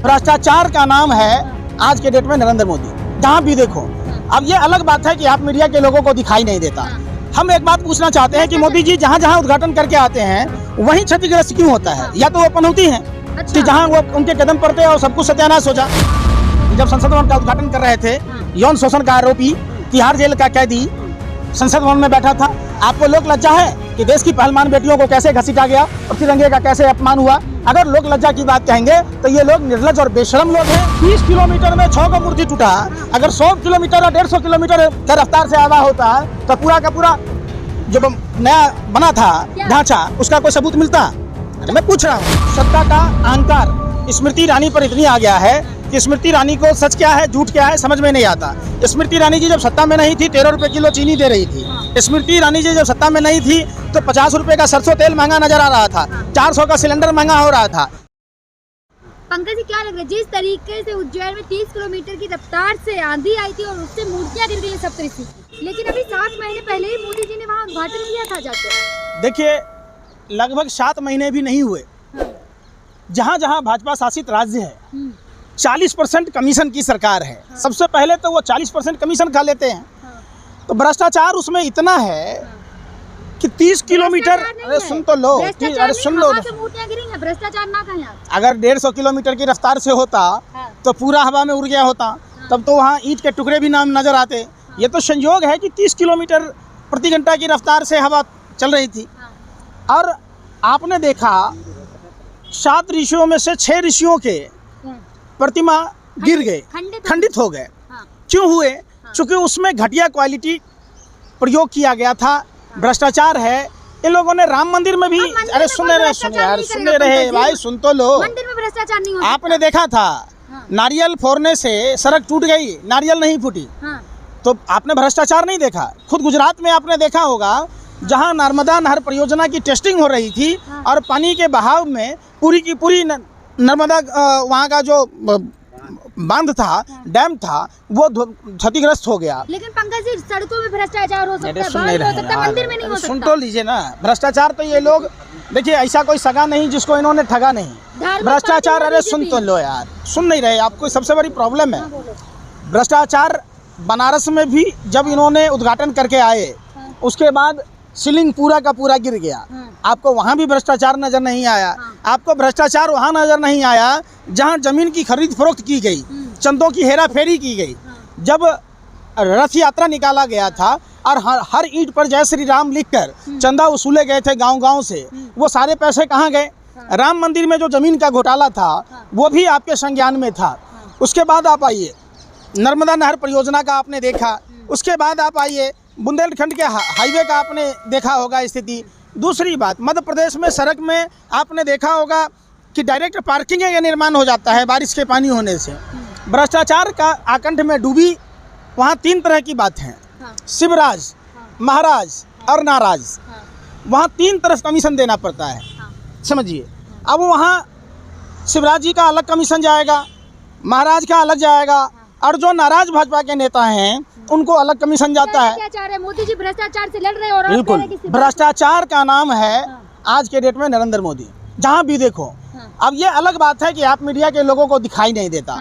भ्रष्टाचार का नाम है आज के डेट में नरेंद्र मोदी। जहाँ भी देखो, अब ये अलग बात है कि आप मीडिया के लोगों को दिखाई नहीं देता। हम एक बात पूछना चाहते हैं कि मोदी जी जहाँ जहाँ उद्घाटन करके आते हैं वहीं क्षतिग्रस्त क्यों होता है? या तो वो पनौती है कि जहाँ वो उनके कदम पड़ते हैं और सब कुछ सत्यानाश हो जाए। जब संसद भवन का उद्घाटन कर रहे थे, यौन शोषण का आरोपी, तिहाड़ जेल का कैदी संसद भवन में बैठा था। आपको लोक लज्जा है कि देश की पहलवान बेटियों को कैसे घसीटा गया और तिरंगे का कैसे अपमान हुआ? अगर लोक लज्जा की बात कहेंगे तो ये लोग निर्लज और बेशरम लोग हैं। 30 किलोमीटर में 6 का मूर्ति टूटा। अगर 100 किलोमीटर और 150 किलोमीटर की रफ्तार से आवा होता तो पूरा का पूरा जो नया बना था ढांचा, उसका कोई सबूत मिलता? अरे मैं पूछ रहा हूँ। सत्ता का अहंकार स्मृति ईरानी पर इतनी आ गया है कि स्मृति ईरानी को सच क्या है झूठ क्या है समझ में नहीं आता। स्मृति ईरानी जी जब सत्ता में नहीं थी 13 रुपए किलो चीनी दे रही थी। स्मृति ईरानी जी जब सत्ता में नहीं थी तो 50 रुपए का सरसों तेल महंगा नजर आ रहा था, 400 का सिलेंडर महंगा हो रहा था। पंकज जी, क्या लग रहा है जिस तरीके से उज्जैन में 30 किलोमीटर की रफ्तार से आंधी आई थी और उससे मूर्तियां गिर गई सप्तऋषि, लेकिन अभी 7 महीने पहले ही मोदी जी ने वहाँ उद्घाटन किया था जाकर। देखिए, लगभग 7 महीने भी नहीं हुए, जहाँ जहाँ भाजपा शासित राज्य है 40% कमीशन की सरकार है। सबसे पहले तो वो 40% कमीशन खा लेते हैं। तो भ्रष्टाचार उसमें इतना है कि 30 किलोमीटर, अरे सुन तो लो, अरे सुन लो, भ्रष्टाचार ना कहें आप। अगर 150 किलोमीटर की रफ्तार से होता तो पूरा हवा में उड़ गया होता, तब तो वहाँ ईंट के टुकड़े भी नाम नजर आते। ये तो संयोग है कि 30 किलोमीटर प्रति घंटा की रफ्तार से हवा चल रही थी। और आपने देखा 7 ऋषियों में से 6 ऋषियों के प्रतिमा गिर गए, खंडित हो गए। क्यों हुए? चूंकि उसमें घटिया क्वालिटी प्रयोग किया गया था, भ्रष्टाचार है। इन लोगों ने राम मंदिर में भी, अरे सुने रहे भाई, सुन तो लो। मंदिर में भ्रष्टाचार नहीं होता। आपने देखा था नारियल फोड़ने से सड़क टूट गई, नारियल नहीं फूटी। तो आपने भ्रष्टाचार नहीं देखा? खुद गुजरात में आपने देखा होगा, जहां नर्मदा नहर परियोजना की टेस्टिंग हो रही थी और पानी के बहाव में पूरी की पूरी नर्मदा वहाँ का जो बांध था, डैम था, वो क्षतिग्रस्त हो गया। लेकिन पंकज जी, सड़कों में भ्रष्टाचार हो सकता है, मंदिर में नहीं हो सकता। सुन तो लीजिए ना, भ्रष्टाचार तो ये लोग, देखिए ऐसा कोई सगा नहीं जिसको इन्होंने ठगा नहीं। भ्रष्टाचार, अरे सुन तो लो यार, सुन नहीं रहे आपको? सबसे बड़ी प्रॉब्लम है भ्रष्टाचार। बनारस में भी जब इन्होंने उद्घाटन करके आए, उसके बाद सीलिंग पूरा का पूरा गिर गया। आपको वहाँ भी भ्रष्टाचार नजर नहीं आया। आपको भ्रष्टाचार वहाँ नजर नहीं आया जहाँ जमीन की खरीद फरोख्त की गई, चंदों की हेरा फेरी की गई। जब रथ यात्रा निकाला गया था और हर ईंट पर जय श्री राम लिखकर चंदा वसूले गए थे गांव-गांव से, वो सारे पैसे कहाँ गए? राम मंदिर में जो जमीन का घोटाला था वो भी आपके संज्ञान में था। उसके बाद आप आइए, नर्मदा नहर परियोजना का आपने देखा। उसके बाद आप आइए, बुंदेलखंड के हाईवे का आपने देखा होगा स्थिति। दूसरी बात, मध्य प्रदेश में सड़क में आपने देखा होगा कि डायरेक्ट पार्किंग का निर्माण हो जाता है बारिश के पानी होने से। भ्रष्टाचार का आकंठ में डूबी वहाँ 3 तरह की बात है, शिवराज, महाराज और नाराज। वहाँ 3 तरफ कमीशन देना पड़ता है, समझिए। अब वहाँ शिवराज जी का अलग कमीशन जाएगा, महाराज का अलग जाएगा, और जो नाराज भाजपा के नेता हैं उनको अलग कमीशन जाता है। क्या चाह रहे हैं मोदी जी? भ्रष्टाचार से लड़ रहे हैं और बिल्कुल, भ्रष्टाचार का नाम है आज के डेट में नरेंद्र मोदी। जहाँ भी देखो, अब ये अलग बात है कि आप मीडिया के लोगों को दिखाई नहीं देता।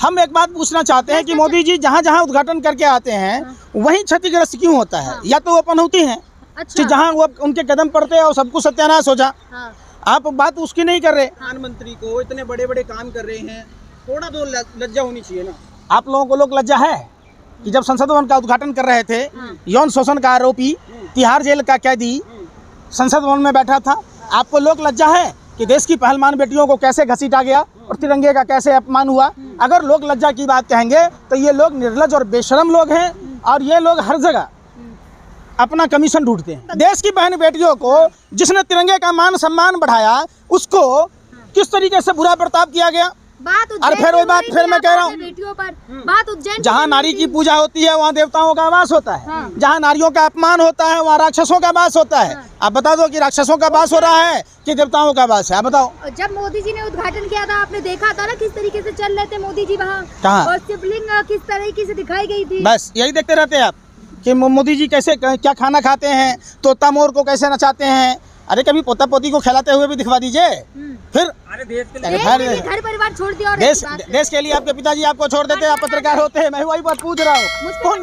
हम एक बात पूछना चाहते हैं कि मोदी जी जहाँ जहाँ उद्घाटन करके आते हैं वहीं क्षतिग्रस्त क्यों होता है? या तो वो पनौती है कि जहाँ वो उनके कदम पड़ते हैं और सब कुछ सत्यानाश हो जा। आप बात उसकी नहीं कर रहे। प्रधानमंत्री को इतने बड़े बड़े काम कर रहे हैं, थोड़ा तो लज्जा होनी चाहिए ना। आप लोगों को लोग लज्जा है कि जब संसद भवन का उद्घाटन कर रहे थे, यौन शोषण का आरोपी, तिहाड़ जेल का कैदी संसद भवन में बैठा था। आपको लोग लज्जा है कि देश की पहलवान बेटियों को कैसे घसीटा गया और तिरंगे का कैसे अपमान हुआ? अगर लोग लज्जा की बात कहेंगे तो ये लोग निर्लज और बेशरम लोग हैं, और ये लोग हर जगह अपना कमीशन ढूंढते हैं। देश की बहन बेटियों को जिसने तिरंगे का मान सम्मान बढ़ाया, उसको किस तरीके से बुरा बर्ताव किया गया? और फिर वही बात फिर मैं कह रहा हूँ, बात उज्जैन, जहाँ नारी की पूजा होती है वहाँ देवताओं का वास होता है। जहाँ नारियों का अपमान होता है वहाँ राक्षसों का वास होता है। आप बता दो कि राक्षसों का वास हो रहा है कि देवताओं का वास है? आप बताओ। जब मोदी जी ने उद्घाटन किया था, आपने देखा था ना किस तरीके से चल रहे थे मोदी जी वहाँ, और शिवलिंग किस तरीके से दिखाई गई थी। बस यही देखते रहते हैं आप कि मोदी जी कैसे क्या खाना खाते हैं, तोता मोर को कैसे नचाते हैं। अरे कभी पोता पोती को खिलाते हुए भी दिखवा दीजिए। फिर अरे देश के अरे एक फिर ने भी घर परिवार छोड़ दिया और देश ऐसी बात है। देश के लिए आपके पिताजी आपको छोड़ देते, आप पत्रकार होते हैं, मैं वही बात पूछ रहा हूँ। मुझ पे कौन,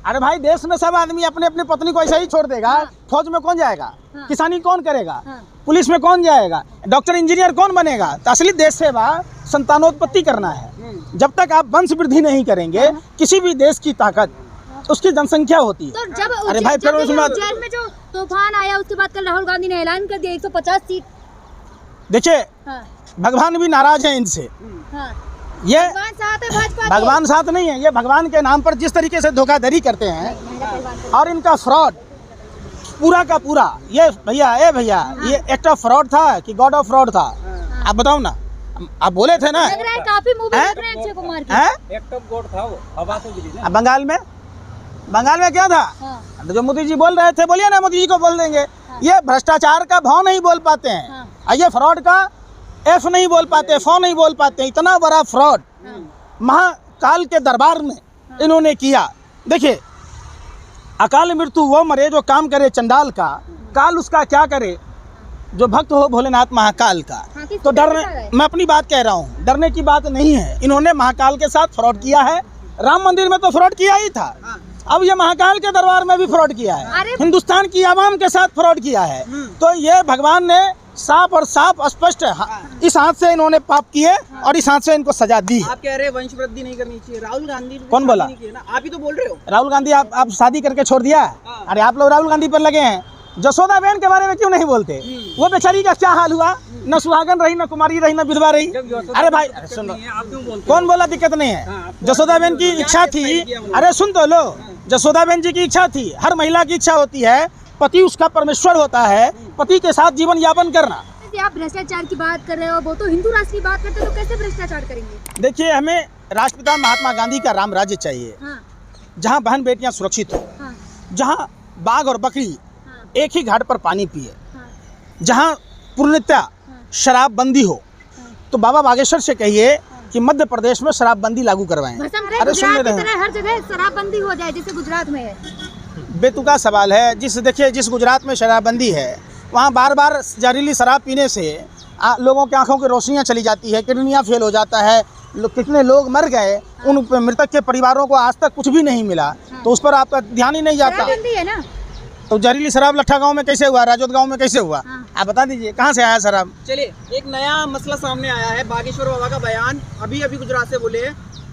अरे भाई देश में सब आदमी अपने अपनी पत्नी को ऐसा ही छोड़ देगा। हाँ। फौज में कौन जाएगा, हाँ। किसानी कौन करेगा, हाँ। पुलिस में कौन जाएगा, डॉक्टर इंजीनियर कौन बनेगा। तो असली देश सेवा संतानोत्पत्ति करना है। जब तक आप वंश वृद्धि नहीं करेंगे, किसी भी देश की ताकत उसकी जनसंख्या होती है। तो जब अरे भाई फिर उसमें उज्जैन में जो तूफान आया उसके बाद कल राहुल गांधी ने ऐलान कर दिया 150 सीट। देखिए हाँ, भगवान भी नाराज हैं इनसे। हाँ। ये भगवान साथ है भाजपा के। भगवान साथ नहीं है, ये भगवान के नाम पर जिस तरीके से धोखाधड़ी करते हैं महिला परिवार के। और इनका फ्रॉड पूरा का पूरा, ये भैया ये एक्ट ऑफ फ्रॉड था कि गॉड ऑफ फ्रॉड था, आप बताओ ना। आप बोले थे ना, लग रहा है काफी मूवी हैं? देख रहे हैं अक्षय कुमार की। हैं? एक्ट ऑफ गॉड था वो, हवा से गिरी ना। अब बंगाल में क्या था, हाँ, जो मोदी जी बोल रहे थे, बोलिए ना, मोदी जी को बोल देंगे। ये भ्रष्टाचार का भाव नहीं बोल पाते हैं, हाँ। और ये फ्रॉड का एफ नहीं बोल पाते, फॉ नहीं बोल पाते। इतना बड़ा फ्रॉड महाकाल के दरबार में इन्होंने किया। देखिए अकाल मृत्यु वो मरे जो काम करे चंडाल का, काल उसका क्या करे जो भक्त हो भोलेनाथ महाकाल का। हाँ, किसकी तो तरफ है? मैं अपनी बात कह रहा हूँ, डरने की बात नहीं है। इन्होंने महाकाल के साथ फ्रॉड किया है, राम मंदिर में तो फ्रॉड किया ही था, अब ये महाकाल के दरबार में भी फ्रॉड किया है, अरे! हिंदुस्तान की आवाम के साथ फ्रॉड किया है। तो ये भगवान ने साफ और साफ स्पष्ट इस हाथ से इन्होंने पाप किए और इस हाथ से इनको सजा दी है। आप कह रहे हैं वंश वृद्धि नहीं करनी चाहिए, राहुल गांधी ने कौन बोला? नहीं की है ना, आप ही तो बोल रहे हो। राहुल गांधी आप शादी करके छोड़ दिया है? हाँ। अरे आप लोग राहुल गांधी पर लगे हैं, जसोदा बहन के बारे में क्यों नहीं बोलते? वो बेचारी का क्या हाल हुआ, न सुहागन रही, न कुमारी रही, न विधवा रही। अरे भाई सुनो, आप क्यों बोलते कौन बोला दिक्कत नहीं है? हाँ, जसोदा बहन की इच्छा थी, अरे सुन तो लो, जसोदा बहन जी की इच्छा थी, हर महिला की इच्छा होती है, पति उसका परमेश्वर होता है, पति के साथ जीवन यापन करना। जैसे आप भ्रष्टाचार की बात कर रहे हो, वो तो हिंदू राष्ट्र की बात करते हैं, तो कैसे भ्रष्टाचार करेंगे? देखिए हमें राष्ट्रपिता महात्मा गांधी का राम राज्य चाहिए, हाँ, जहाँ बहन बेटियाँ सुरक्षित हो, हाँ, जहाँ बाघ और बकरी हाँ, एक ही घाट पर पानी पिए, हाँ, जहाँ पूर्णतः शराबबंदी हो। तो बाबा बागेश्वर से कहिए कि मध्य प्रदेश में शराबबंदी लागू करवाएं। अरे सुन ले गुजरात रहे की तरह हर जगह शराबबंदी हो जाए जैसे गुजरात में है। बेतुका सवाल है। जिस गुजरात में शराबबंदी है वहाँ बार बार जहरीली शराब पीने से लोगों की आंखों की रोशनियाँ चली जाती है, किडनियाँ फेल हो जाता है, कितने लोग मर गए, उन मृतक के परिवारों को आज तक कुछ भी नहीं मिला, तो उस पर आपका ध्यान ही नहीं जाता। शराबबंदी है ना। तो जहरीली शराब लट्ठा गांव में कैसे हुआ, राजौत गांव में कैसे हुआ, हाँ। आप बता दीजिए कहाँ से आया शराब? चलिए एक नया मसला सामने आया है, बागेश्वर बाबा का बयान अभी गुजरात से बोले,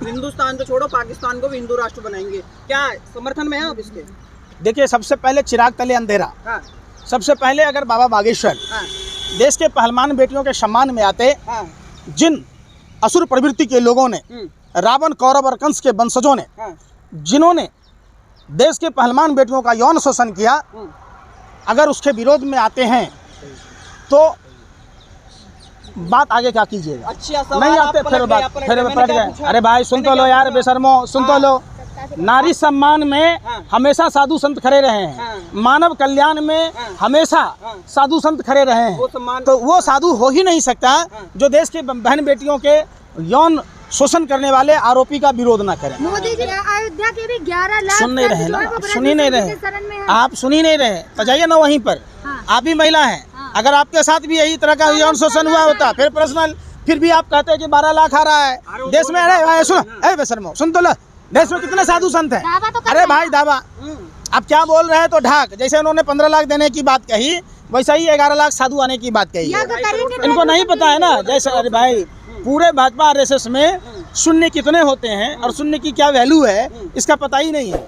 हिंदुस्तान को छोड़ो पाकिस्तान को भी हिंदू राष्ट्र बनाएंगे, क्या समर्थन में है आप इसके? देखिए सबसे पहले चिराग तले अंधेरा। हाँ, सबसे पहले अगर बाबा बागेश्वर हाँ, देश के पहलवान बेटियों के सम्मान में आते, हाँ, जिन असुर प्रवृत्ति के लोगों ने, रावण, कौरव और कंस के वंशजों ने, हाँ, जिन्होंने देश के पहलवान बेटियों का यौन शोषण किया, अगर उसके विरोध में आते हैं तो बात आगे क्या कीजिएगा? अच्छा सवाल नहीं आप आते पलट फिर गए, बात आप पलट फिर गए, मैंने पलट क्या गए। पूछा? अरे भाई सुन तो लो यार बेशर्मो, सुन तो लो। नारी सम्मान में हाँ। हमेशा साधु संत खड़े रहे हैं, हाँ। मानव कल्याण में हाँ। हमेशा हाँ। साधु संत खड़े रहे वो हैं। सम्मान तो वो साधु हो ही नहीं सकता जो देश के बहन बेटियों के यौन शोषण करने वाले आरोपी का विरोध ना करें। मोदी जी अयोध्या के भी 11 लाख सुन नहीं रहे ना, सुन ही नहीं रहे, शरण में है। आप सुन ही नहीं रहे, तो जाइए ना वहीं पर। हाँ। आप भी महिला हैं, हाँ। अगर आपके साथ भी यही तरह का यौन शोषण हुआ होता फिर पर्सनल, फिर भी आप कहते हैं कि 12 लाख आ रहा है देश में। अरे भाई सुनो, अरे बेशर्मो सुन तो लो, देश में कितने साधु संत हैं? दावा तो कर अरे रहे भाई हैं। दावा आप क्या बोल रहे हैं? तो ढाक, जैसे उन्होंने 15 लाख देने की बात कही, वैसा ही 11 लाख साधु आने की बात कही है। यज्ञ करेंगे इनको नहीं पता है ना, जैसे अरे भाई पूरे भाजपा आरएसएस में शून्य कितने होते हैं और शून्य की क्या वैल्यू है इसका पता ही नहीं है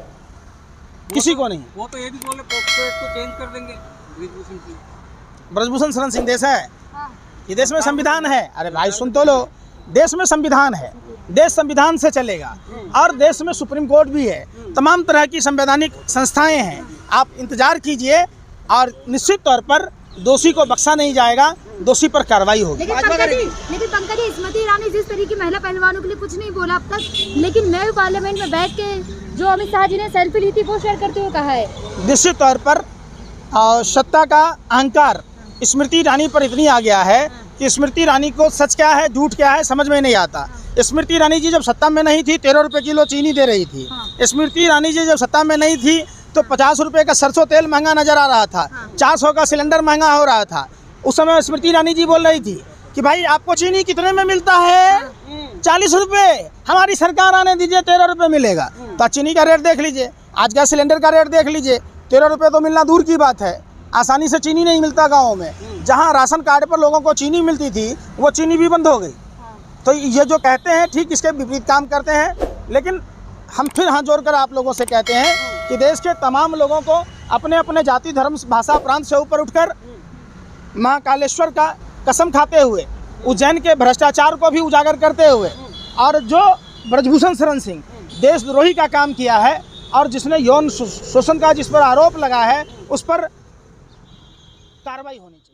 किसी को नहीं। वो तो ये भी बोले को चेंज कर देंगे, ब्रिजभूषण सिंह। ब्रजभूषण शरण सिंह देश है, हाँ। ये देश में संविधान है। अरे भाई सुन तो लो, देश में संविधान है, देश संविधान से चलेगा और देश में सुप्रीम कोर्ट भी है, तमाम तरह की संवैधानिक संस्थाएं हैं। आप इंतजार कीजिए और निश्चित तौर पर दोषी को बख्शा नहीं जाएगा, दोषी पर कार्रवाई होगी। लेकिन पंकज जी स्मृति ईरानी जिस तरीके महिला पहलवानों के लिए कुछ नहीं बोला अब तक, लेकिन मैं भी पार्लियामेंट में बैठ के जो अमित शाह जी ने सेल्फी ली थी वो शेयर करते हुए कहा है। निश्चित तौर पर सत्ता का अहंकार स्मृति ईरानी पर इतनी आ गया है कि स्मृति ईरानी को सच क्या है झूठ क्या है समझ में नहीं आता। स्मृति ईरानी जी जब सत्ता में नहीं थी 13 रुपये किलो चीनी दे रही थी। स्मृति ईरानी जी जब सत्ता में नहीं थी तो 50 रुपये का सरसों तेल महंगा नजर आ रहा था, 400 का सिलेंडर महंगा हो रहा था। उस समय स्मृति ईरानी जी बोल रही थी कि भाई आपको चीनी कितने में मिलता है, 40 रुपये, हमारी सरकार आने दीजिए 13 रुपये मिलेगा। तो चीनी का रेट देख लीजिए, आज गैस सिलेंडर का रेट देख लीजिए, 13 रुपये तो मिलना दूर की बात है, आसानी से चीनी नहीं मिलता गाँव में। जहाँ राशन कार्ड पर लोगों को चीनी मिलती थी वो चीनी भी बंद हो गई। तो ये जो कहते हैं ठीक इसके विपरीत काम करते हैं। लेकिन हम फिर हाथ जोड़कर आप लोगों से कहते हैं कि देश के तमाम लोगों को अपने अपने जाति धर्म भाषा प्रांत से ऊपर उठकर महाकालेश्वर का कसम खाते हुए, उज्जैन के भ्रष्टाचार को भी उजागर करते हुए, और जो ब्रजभूषण शरण सिंह देशद्रोही का काम किया है और जिसने यौन शोषण का जिस पर आरोप लगा है उस पर कार्रवाई होनी चाहिए।